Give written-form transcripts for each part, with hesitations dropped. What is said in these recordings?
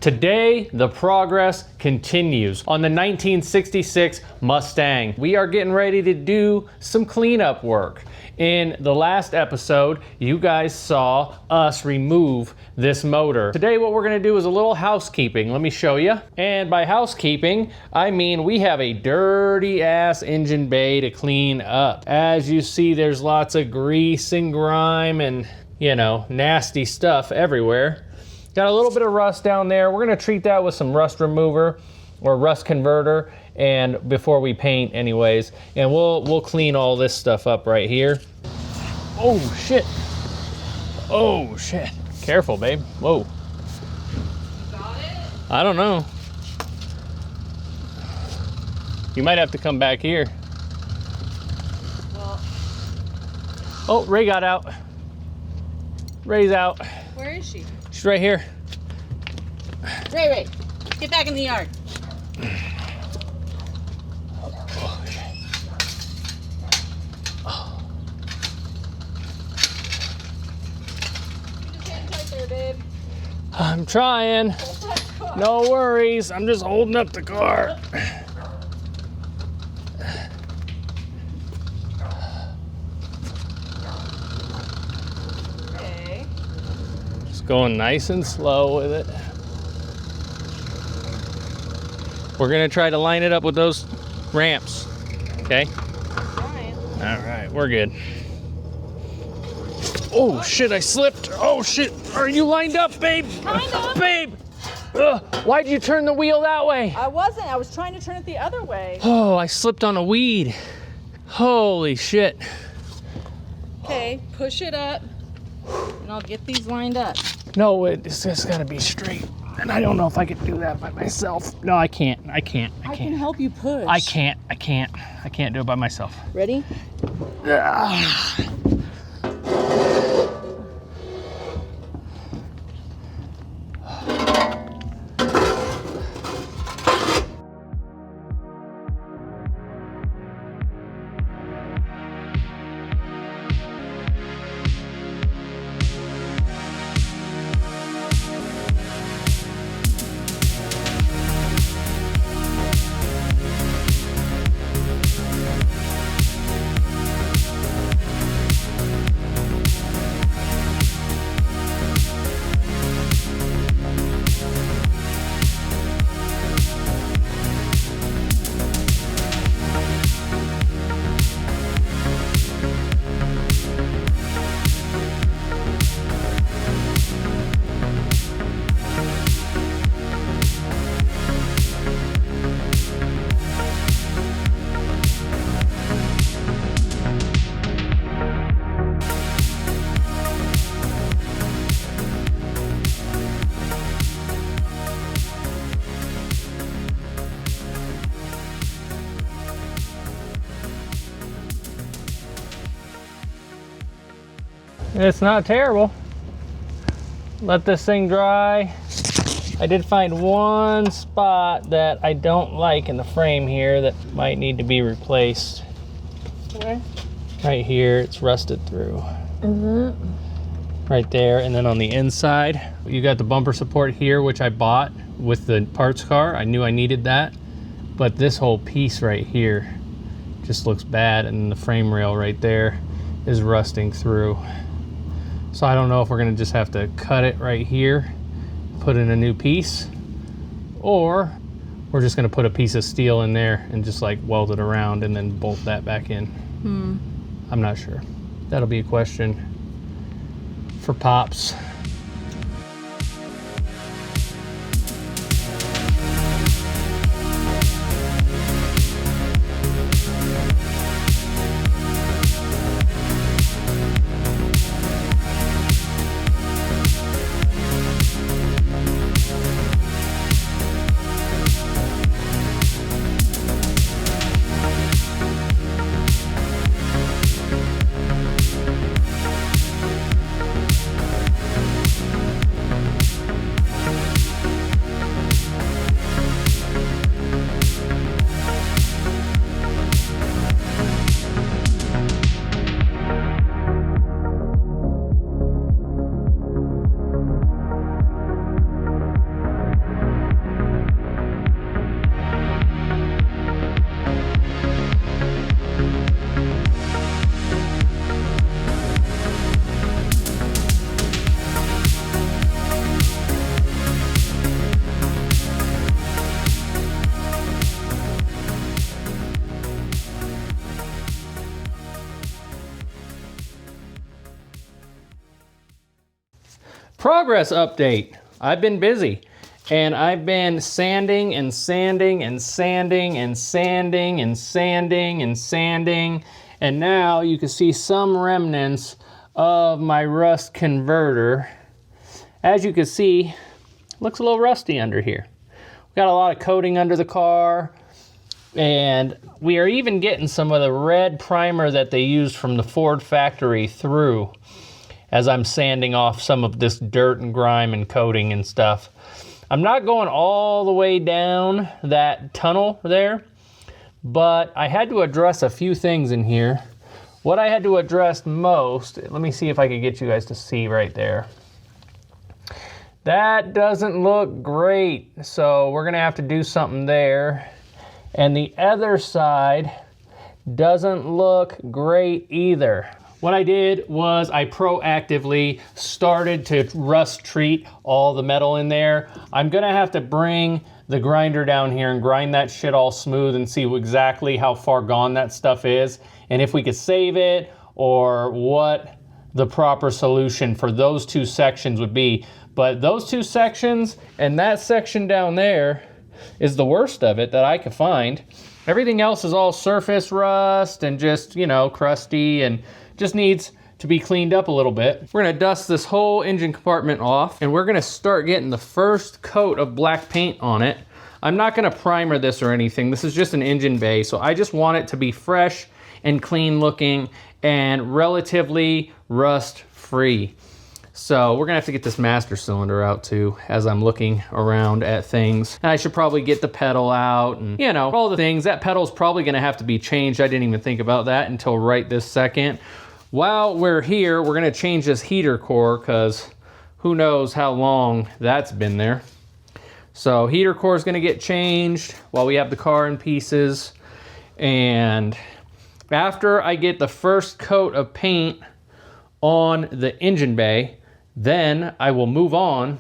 Today, the progress continues on the 1966 Mustang. We are getting ready to do some cleanup work. In the last episode, you guys saw us remove this motor. Today, what we're gonna do is a little housekeeping. Let me show you. And by housekeeping, I mean we have a dirty ass engine bay to clean up. As you see, there's lots of grease and grime and, you know, nasty stuff everywhere. Got a little bit of rust down there. We're gonna treat that with some rust remover or rust converter, and before we paint anyways. And we'll clean all this stuff up right here. Oh shit. Oh shit. Careful, babe. Whoa. Got it? I don't know. You might have to come back here. Well. Oh, Ray got out. Ray's out. Where is she? She's right here. Ray, get back in the yard. Oh, shit. Oh. You just hang tight there, babe. I'm trying. No worries. I'm just holding up the car. Okay. Just going nice and slow with it. We're gonna try to line it up with those ramps, okay? Fine. All right, we're good. Oh shit, I slipped. Oh shit, are you lined up, babe? Kinda. Babe! Why'd you turn the wheel that way? I wasn't. I was trying to turn it the other way. Oh, I slipped on a weed. Holy shit. Okay, push it up, and I'll get these lined up. No, it's just gotta be straight. And I don't know if I can do that by myself. No, I can't. I can't. I can help you push. I can't. I can't do it by myself. Ready? It's not terrible. Let this thing dry. I did find one spot that I don't like in the frame here that might need to be replaced. Where? Right here, it's rusted through. Right there, and then on the inside, you got the bumper support here, which I bought with the parts car. I knew I needed that, but this whole piece right here just looks bad, and the frame rail right there is rusting through. So I don't know if we're gonna just have to cut it right here, put in a new piece, or we're just gonna put a piece of steel in there and just like weld it around and then bolt that back in. I'm not sure. That'll be a question for Pops. progress update. I've been busy and I've been sanding and sanding and sanding and sanding and sanding and sanding. And now you can see some remnants of my rust converter. As you can see, it looks a little rusty under here. We got a lot of coating under the car, and we are even getting some of the red primer that they used from the Ford factory through as I'm sanding off some of this dirt and grime and coating and stuff. I'm not going all the way down that tunnel there, but I had to address a few things in here. What I had to address most, let me see if I could get you guys to see right there. That doesn't look great, so we're gonna have to do something there. And the other side doesn't look great either. What I did was I proactively started to rust treat all the metal in there. I'm gonna have to bring the grinder down here and grind that shit all smooth and see exactly how far gone that stuff is and if we could save it or what the proper solution for those two sections would be. But those two sections and that section down there is the worst of it that I could find. Everything else is all surface rust and just, you know, crusty and just needs to be cleaned up a little bit. We're gonna dust this whole engine compartment off and we're gonna start getting the first coat of black paint on it. I'm not gonna primer this or anything. This is just an engine bay, so I just want it to be fresh and clean looking and relatively rust free. So we're gonna have to get this master cylinder out too as I'm looking around at things. And I should probably get the pedal out and, you know, all the things. That pedal's probably gonna have to be changed. I didn't even think about that until right this second. While we're here, we're gonna change this heater core because who knows how long that's been there. So heater core is gonna get changed while we have the car in pieces. And after I get the first coat of paint on the engine bay, then I will move on.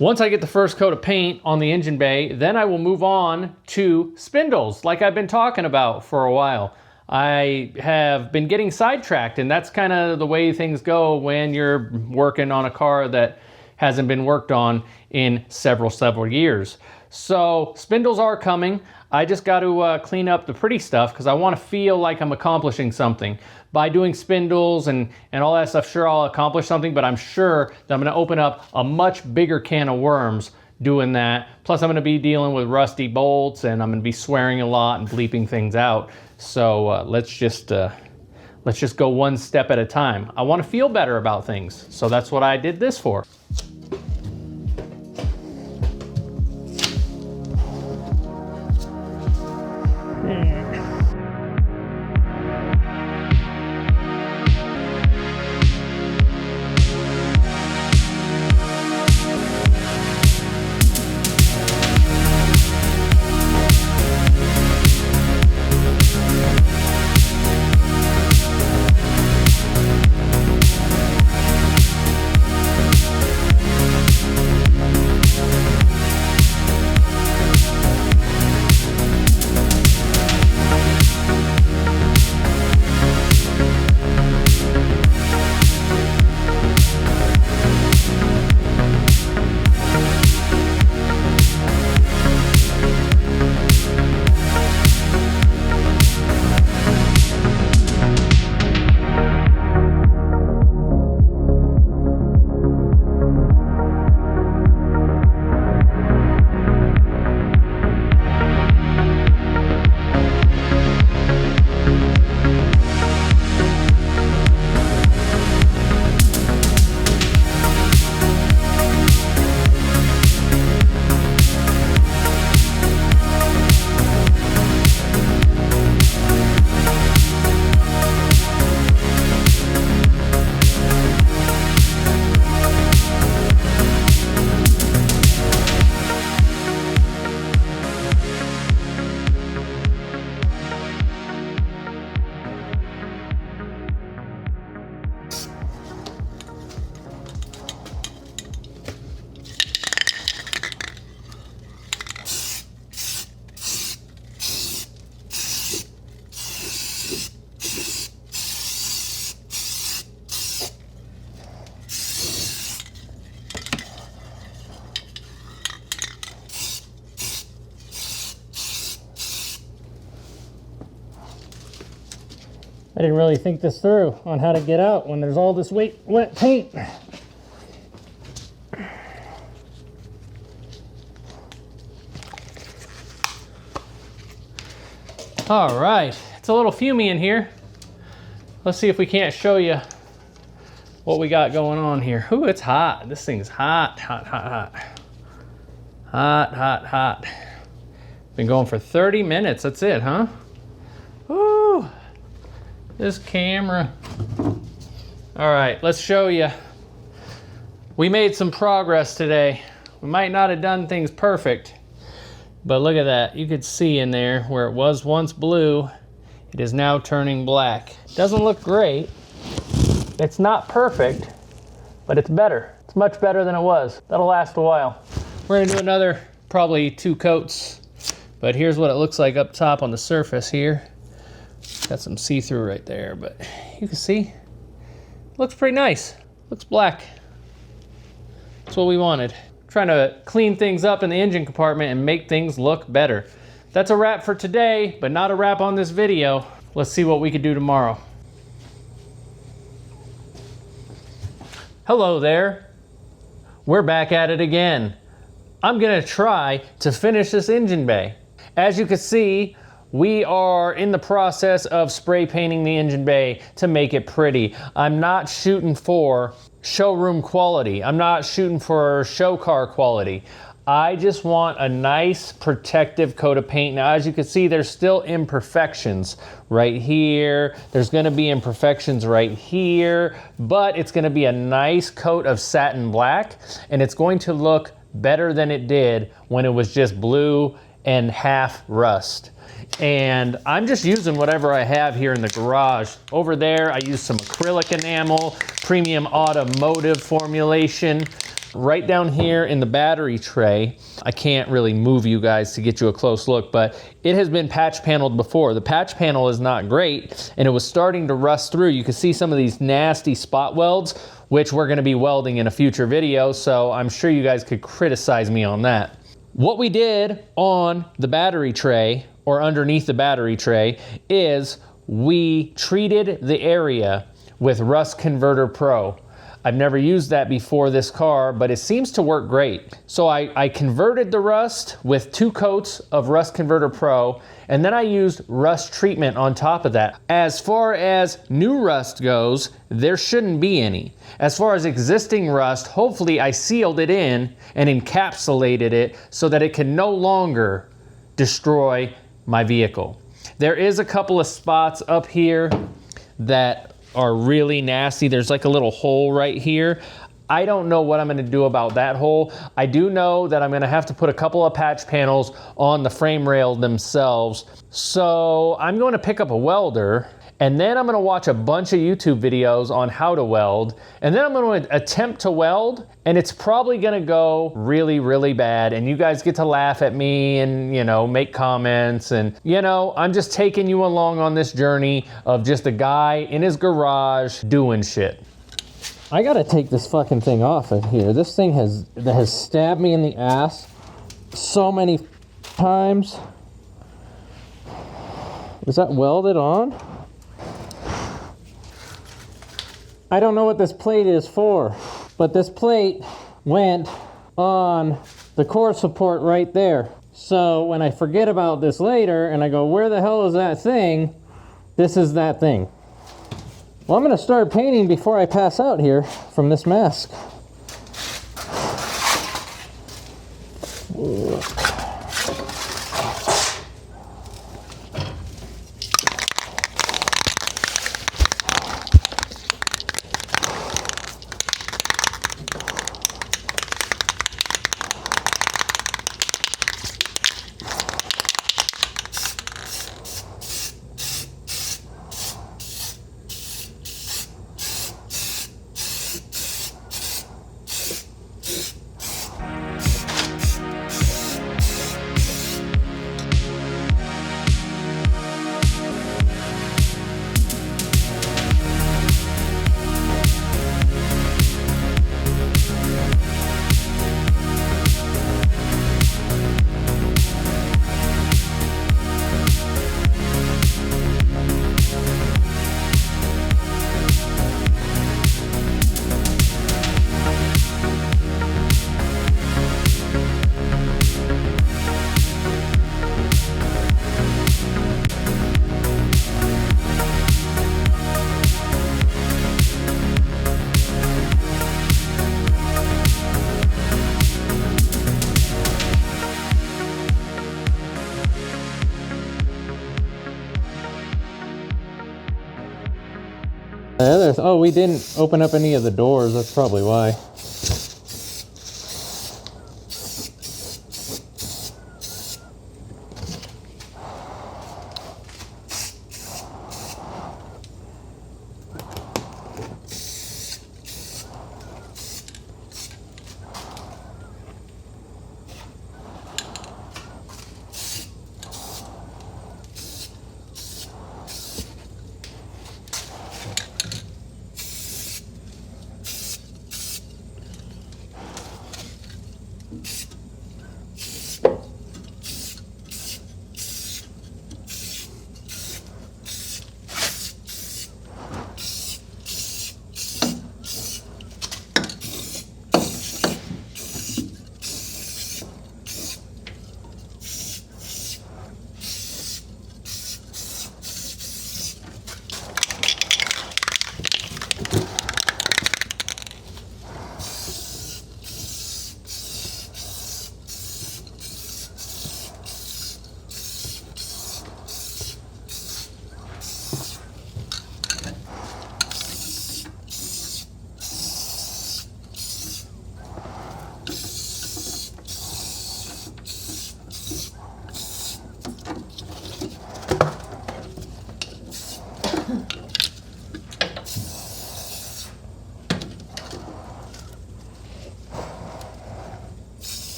Once I get the first coat of paint on the engine bay, then I will move on to spindles like I've been talking about for a while. I have been getting sidetracked, and that's kind of the way things go when you're working on a car that hasn't been worked on in several years. So spindles are coming. I just got to clean up the pretty stuff because I want to feel like I'm accomplishing something. By doing spindles and all that stuff, sure, I'll accomplish something, but I'm sure that I'm going to open up a much bigger can of worms doing that. Plus, I'm going to be dealing with rusty bolts, and I'm going to be swearing a lot and bleeping things out. So let's just go one step at a time. I want to feel better about things, so that's what I did this for. I didn't really think this through on how to get out when there's all this wet paint. All right, it's a little fumey in here. Let's see if we can't show you what we got going on here. Ooh, it's hot. This thing's hot, hot, hot, hot. Hot, hot, hot. Been going for 30 minutes, that's it, huh? Ooh, this camera. All right, let's show you. We made some progress today. We might not have done things perfect, but look at that. You could see in there where it was once blue, it is now turning black. Doesn't look great. It's not perfect, but it's better. It's much better than it was. That'll last a while. We're gonna do another, probably 2 coats, but here's what it looks like up top on the surface here. Got some see-through right there, but you can see, looks pretty nice. Looks black. That's what we wanted. Trying to clean things up in the engine compartment and make things look better. That's a wrap for today, but not a wrap on this video. Let's see what we could do tomorrow. Hello there. We're back at it again. I'm gonna try to finish this engine bay. As you can see, we are in the process of spray painting the engine bay to make it pretty. I'm not shooting for showroom quality. I'm not shooting for show car quality. I just want a nice protective coat of paint. Now, as you can see, there's still imperfections right here. There's gonna be imperfections right here, but it's gonna be a nice coat of satin black, and it's going to look better than it did when it was just blue and half rust. And I'm just using whatever I have here in the garage. Over there, I used some acrylic enamel, premium automotive formulation. Right down here in the battery tray, I can't really move you guys to get you a close look, but it has been patch paneled before. The patch panel is not great, and it was starting to rust through. You can see some of these nasty spot welds, which we're gonna be welding in a future video, so I'm sure you guys could criticize me on that. What we did on the battery tray, or underneath the battery tray, is we treated the area with Rust Converter Pro. I've never used that before this car, but it seems to work great. So I converted the rust with 2 coats of Rust Converter Pro, and then I used rust treatment on top of that. As far as new rust goes, there shouldn't be any. As far as existing rust, hopefully I sealed it in and encapsulated it so that it can no longer destroy my vehicle. There is a couple of spots up here that are really nasty. There's like a little hole right here. I don't know what I'm gonna do about that hole. I do know that I'm gonna have to put a couple of patch panels on the frame rail themselves. So I'm going to pick up a welder, and then I'm gonna watch a bunch of YouTube videos on how to weld, and then I'm gonna attempt to weld, and it's probably gonna go really, really bad, and you guys get to laugh at me and, you know, make comments, and, you know, I'm just taking you along on this journey of just a guy in his garage doing shit. I gotta take this fucking thing off of here. This thing has stabbed me in the ass so many times. Is that welded on? I don't know what this plate is for, but this plate went on the core support right there. So when I forget about this later and I go, where the hell is that thing? This is that thing. Well, I'm gonna start painting before I pass out here from this mask. Oh, we didn't open up any of the doors. That's probably why.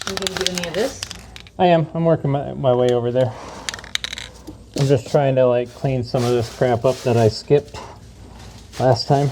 You gonna do any of this? I am. I'm working my way over there. I'm just trying to like clean some of this crap up that I skipped last time.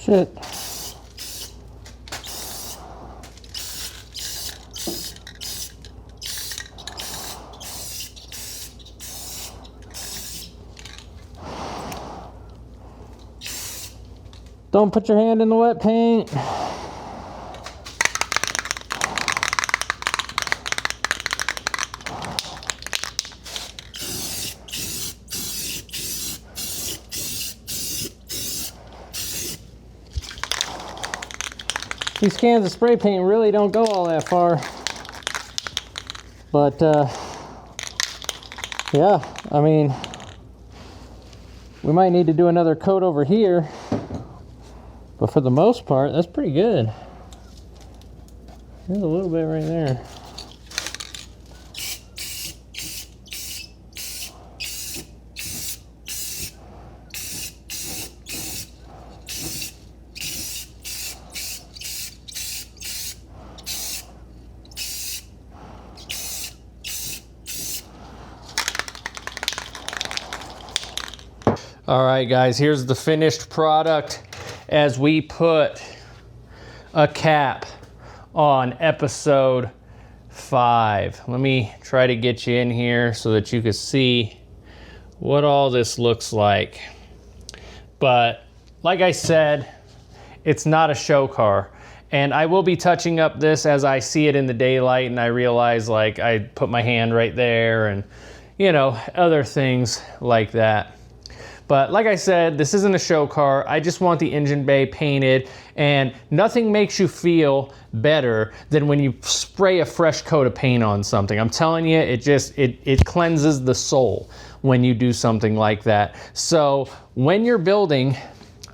Shit. Don't put your hand in the wet paint. These cans of spray paint really don't go all that far. But, yeah, I mean, we might need to do another coat over here. But for the most part, that's pretty good. There's a little bit right there. All right, guys, here's the finished product as we put a cap on episode 5. Let me try to get you in here so that you can see what all this looks like. But like I said, It's not a show car. And I will be touching up this as I see it in the daylight and I realize like I put my hand right there and, you know, other things like that. But like I said, this isn't a show car. I just want the engine bay painted, and nothing makes you feel better than when you spray a fresh coat of paint on something. I'm telling you, it cleanses the soul when you do something like that. So when you're building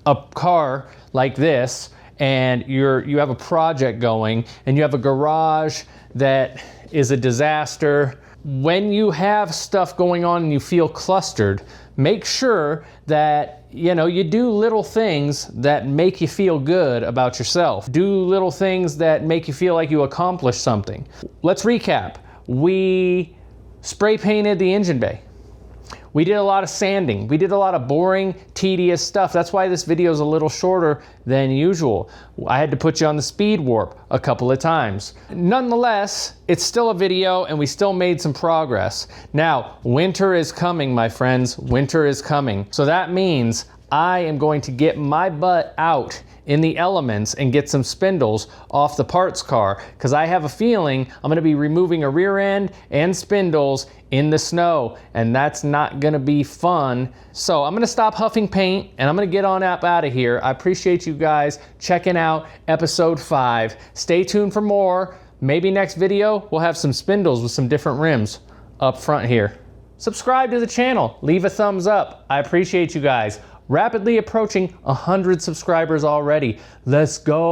a car like this, and you have a project going, and you have a garage that is a disaster, when you have stuff going on and you feel clustered, make sure that you do little things that make you feel good about yourself. Do little things that make you feel like you accomplished something. Let's recap. We spray painted the engine bay. We did a lot of sanding. We did a lot of boring, tedious stuff. That's why this video is a little shorter than usual. I had to put you on the speed warp a couple of times. Nonetheless, it's still a video and we still made some progress. Now, winter is coming, my friends. Winter is coming. So that means I am going to get my butt out in the elements and get some spindles off the parts car, because I have a feeling I'm going to be removing a rear end and spindles in the snow, and that's not going to be fun. So I'm going to stop huffing paint and I'm going to get on up out of here. I appreciate you guys checking out episode 5. Stay tuned for more. Maybe next video we'll have some spindles with some different rims up front here. Subscribe to the channel, leave a thumbs up. I appreciate you guys. Rapidly approaching 100 subscribers already. Let's go.